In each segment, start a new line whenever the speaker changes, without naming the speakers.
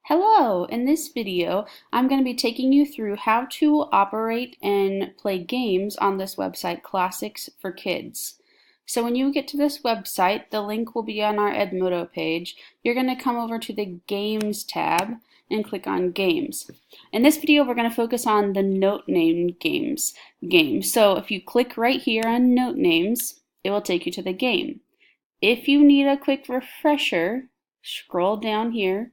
Hello! In this video, I'm going to be taking you through how to operate and play games on this website, Classics for Kids. So when you get to this website, the link will be on our Edmodo page. You're going to come over to the Games tab and click on Games. In this video, we're going to focus on the note name games. So if you click right here on Note Names, it will take you to the game. If you need a quick refresher, scroll down here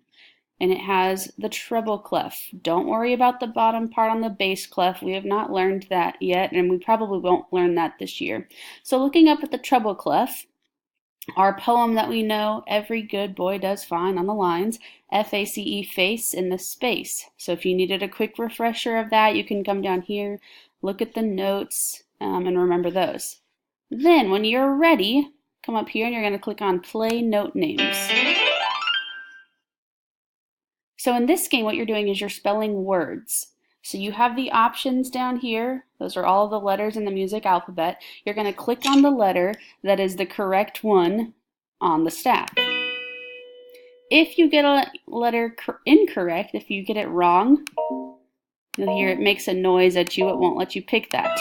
and it has the treble clef. Don't worry about the bottom part on the bass clef. We have not learned that yet, and we probably won't learn that this year. So looking up at the treble clef, our poem that we know, Every Good Boy Does Fine on the lines, F-A-C-E, face in the space. So if you needed a quick refresher of that, you can come down here, look at the notes, and remember those. Then when you're ready, come up here and you're going to click on Play Note Names. So in this game, what you're doing is you're spelling words. So you have the options down here. Those are all of the letters in the music alphabet. You're going to click on the letter that is the correct one on the staff. If you get a letter incorrect, if you get it wrong, you'll hear it makes a noise at you. It won't let you pick that.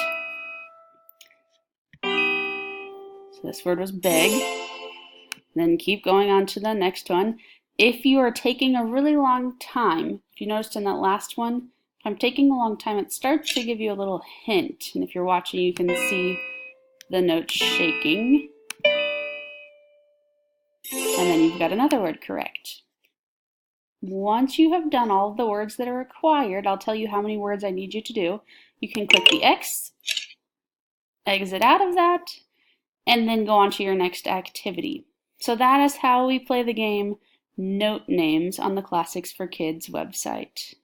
So this word was big. Then keep going on to the next one. If you are taking a really long time, if you noticed in that last one, if I'm taking a long time, it starts to give you a little hint. And if you're watching, you can see the notes shaking. And then you've got another word correct. Once you have done all of the words that are required, I'll tell you how many words I need you to do. You can click the X, exit out of that, and then go on to your next activity. So that is how we play the game Note Names on the Classics for Kids website.